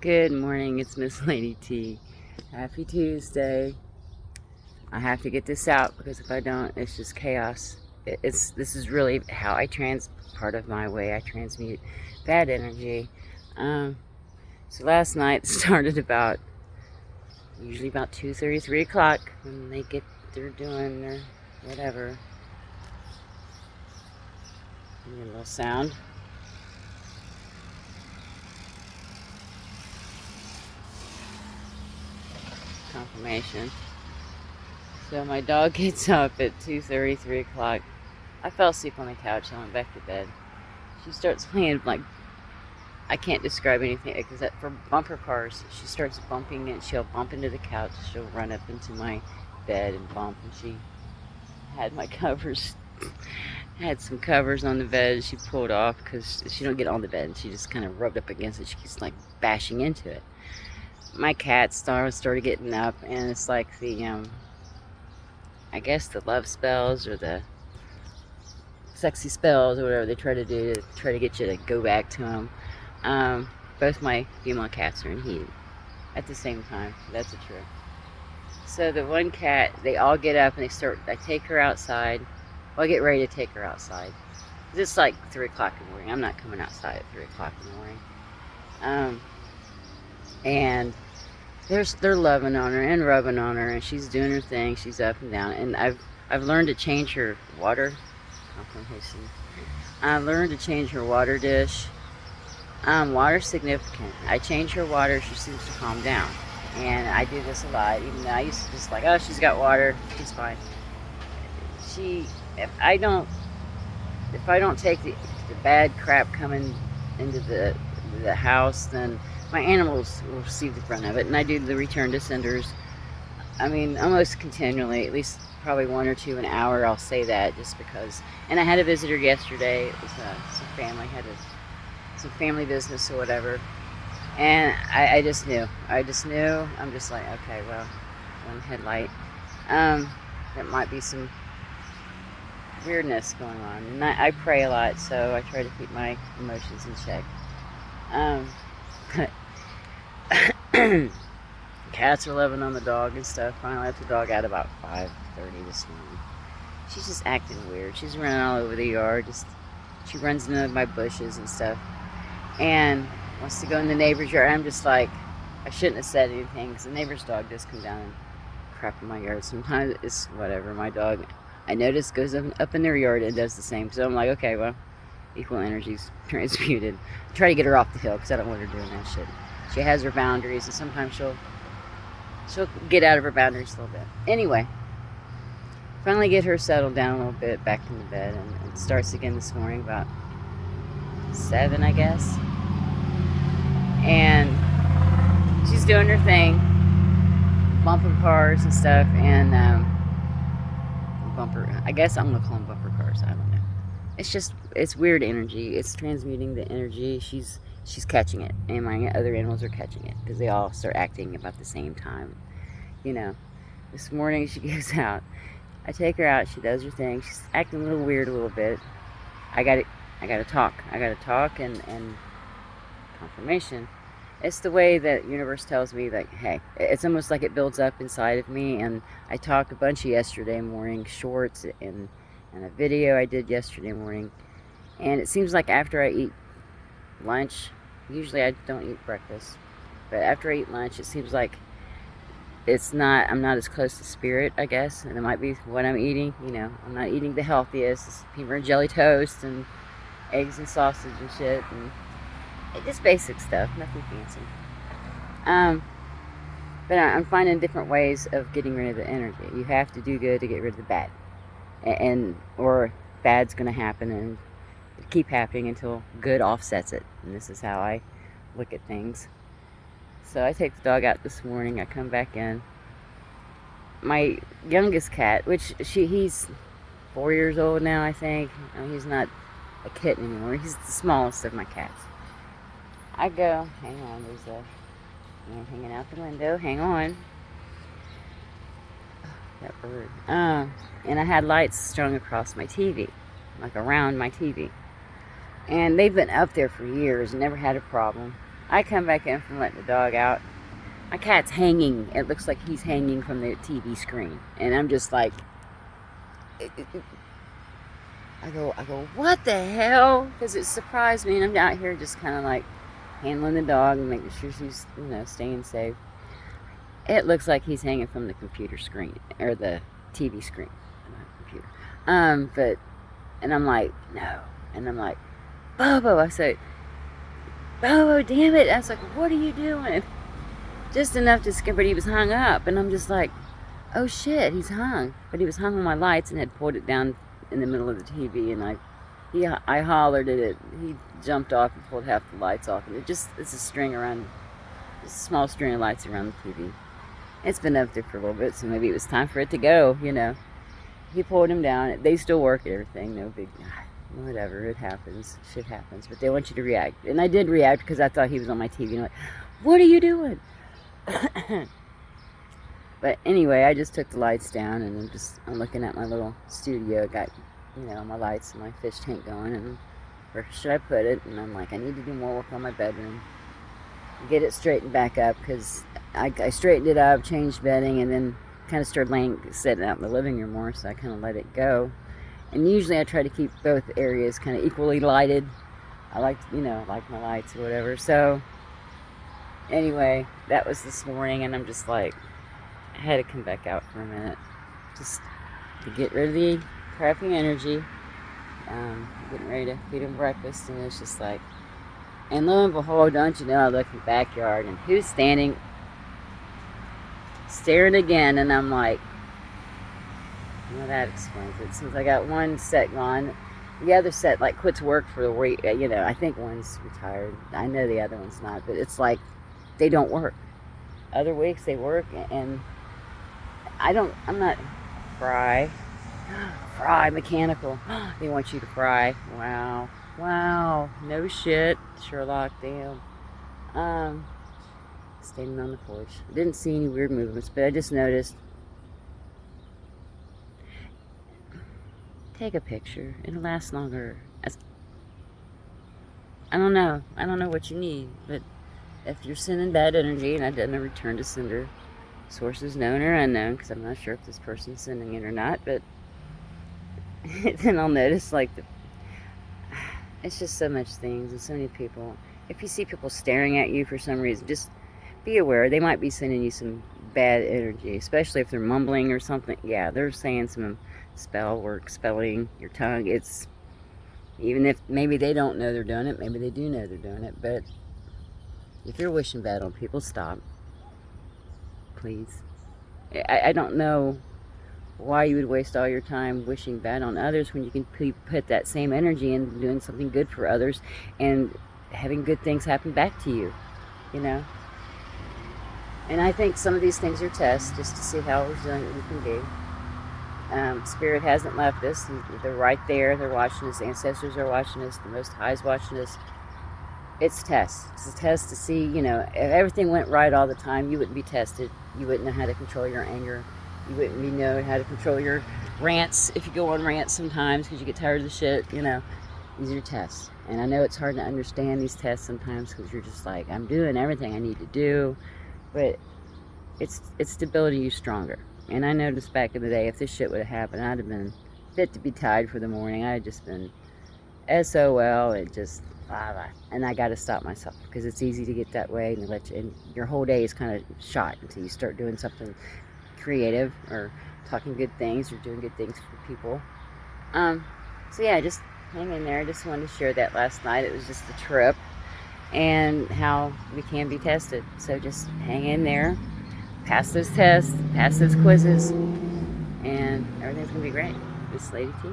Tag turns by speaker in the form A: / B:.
A: Good morning, it's Miss Lady T. Happy Tuesday. I have to get this out because if I don't, it's just chaos. This is really how part of my way I transmute bad energy. Um, so last night started usually about 2:30, 3 o'clock when they're doing their whatever. Give me a little sound. Confirmation. So my dog gets up at 2:30, 3 o'clock. I fell asleep on the couch and went back to bed. She starts playing, like, I can't describe anything because for bumper cars, she starts bumping and she'll bump into the couch. She'll run up into my bed and bump. And she had my covers, had some covers on the bed. She pulled off because she don't get on the bed. She just kind of rubbed up against it. She's like bashing into it. My cat started getting up, and it's like I guess the love spells or the sexy spells or whatever they try to do to try to get you to go back to them. Both my female cats are in heat at the same time. So that's a trip. So the one cat, they all get up and I take her outside. Well, I get ready to take her outside. It's like 3 o'clock in the morning. I'm not coming outside at 3 o'clock in the morning. And they're loving on her and rubbing on her, and she's doing her thing. She's up and down, and I've learned to change her water. I learned to change her water dish. Water's significant. I change her water, she seems to calm down, and I do this a lot. Even though I used to just like, oh, she's got water, she's fine. If I don't take the bad crap coming into the house, then my animals will receive the brunt of it, and I do the return to senders. I mean, almost continually, at least probably one or two an hour. I'll say that just because. And I had a visitor yesterday. It was some family some family business or whatever, and I just knew. I'm just like, okay, well, one headlight. There might be some weirdness going on, and I pray a lot, so I try to keep my emotions in check. Cats are loving on the dog and stuff. Finally let the dog out about 5:30 this morning. She's just acting weird. She's running all over the yard. She runs into my bushes and stuff, and wants to go in the neighbor's yard. I'm just like, I shouldn't have said anything because the neighbor's dog does come down and crap in my yard. Sometimes it's whatever. My dog, I notice, goes up in their yard and does the same. So I'm like, okay, well, equal energies transmuted. I try to get her off the hill because I don't want her doing that shit. She has her boundaries, and sometimes she'll get out of her boundaries a little bit. Anyway, finally get her settled down a little bit, back in the bed, and it starts again this morning about 7, I guess. And she's doing her thing, bumping cars and stuff, and I guess I'm gonna call them bumper cars. I don't know. It's weird energy. It's transmuting the energy. She's catching it, and my other animals are catching it because they all start acting about the same time. This morning she goes out. I take her out. She does her thing. She's acting a little weird a little bit. I gotta talk. And confirmation. It's the way that universe tells me that, hey, it's almost like it builds up inside of me. And I talked a bunch yesterday morning, shorts and a video I did yesterday morning. And it seems like after I eat lunch, usually I don't eat breakfast, but after I eat lunch, it seems like I'm not as close to spirit, I guess, and it might be what I'm eating. I'm not eating the healthiest. It's peanut and jelly toast and eggs and sausage and shit, and just basic stuff, nothing fancy. But I'm finding different ways of getting rid of the energy. You have to do good to get rid of the bad, or bad's gonna happen and keep happening until good offsets it. And this is how I look at things. So I take the dog out this morning. I come back in. My youngest cat, he's 4 years old now, I think. He's not a kitten anymore. He's the smallest of my cats. I go, hang on, there's a man hanging out the window. Hang on. That bird. And I had lights strung across my TV, like around my TV. And they've been up there for years, never had a problem. I come back in from letting the dog out. My cat's hanging. It looks like he's hanging from the TV screen. And I'm just like, I go, what the hell? Because it surprised me. And I'm out here just kind of like handling the dog and making sure she's, staying safe. It looks like he's hanging from the computer screen, or the TV screen, not computer. And I'm like, no. And I'm like, Bobo. I said, Bobo, damn it. I was like, what are you doing? Just enough to scare, but he was hung up. And I'm just like, oh shit, he's hung. But he was hung on my lights and had pulled it down in the middle of the TV. And I hollered at it. He jumped off and pulled half the lights off. And it's a string around, a small string of lights around the TV. It's been up there for a little bit, so maybe it was time for it to go, He pulled him down. They still work and everything. No big, whatever. It happens. Shit happens. But they want you to react. And I did react because I thought he was on my TV. Like, what are you doing? But anyway, I just took the lights down, and I'm looking at my little studio. Got, my lights and my fish tank going, and where should I put it? And I'm like, I need to do more work on my bedroom. Get it straightened back up, because I straightened it up, changed bedding, and then kind of started sitting out in the living room more, so I kind of let it go. And usually I try to keep both areas kind of equally lighted. I like my lights or whatever. So anyway, that was this morning, and I'm just like, I had to come back out for a minute just to get rid of the crappy energy. Getting ready to feed him breakfast, and it's just like, and lo and behold, don't you know, I look in the backyard, and who's standing, staring again, and I'm like, well, that explains it. Since I got one set gone, the other set quits work for the week. I think one's retired. I know the other one's not, but it's like they don't work. Other weeks they work, and I'm not fry mechanical. They want you to fry. Wow, no shit, Sherlock, damn. Standing on the porch. I didn't see any weird movements, but I just noticed. Take a picture. It'll last longer. I don't know what you need, but if you're sending bad energy, and I didn't return to sender, sources known or unknown, because I'm not sure if this person's sending it or not, but then I'll notice it's just so much things and so many people. If you see people staring at you for some reason, just be aware. They might be sending you some bad energy, especially if they're mumbling or something. Yeah, they're saying some spelling your tongue. It's, even if maybe they don't know they're doing it, maybe they do know they're doing it, but if you're wishing bad on people, stop, please. I don't know why you would waste all your time wishing bad on others when you can put that same energy in doing something good for others and having good things happen back to you, And I think some of these things are tests, just to see how resilient we can be. Spirit hasn't left us. They're right there. They're watching us. Ancestors are watching us. The Most High is watching us. It's tests. It's a test to see, if everything went right all the time, you wouldn't be tested. You wouldn't know how to control your anger. You wouldn't know how to control your rants if you go on rants sometimes because you get tired of the shit, These are tests. And I know it's hard to understand these tests sometimes because you're just like, I'm doing everything I need to do. But it's to build you stronger. And I noticed back in the day, if this shit would have happened, I'd have been fit to be tied for the morning. I'd just been SOL and just blah, blah. And I got to stop myself because it's easy to get that way and your whole day is kind of shot until you start doing something creative or talking good things or doing good things for people. So yeah, just hang in there. I just wanted to share that last night. It was just a trip and how we can be tested. So just hang in there, pass those tests, pass those quizzes, and everything's gonna be great. This is Lady T.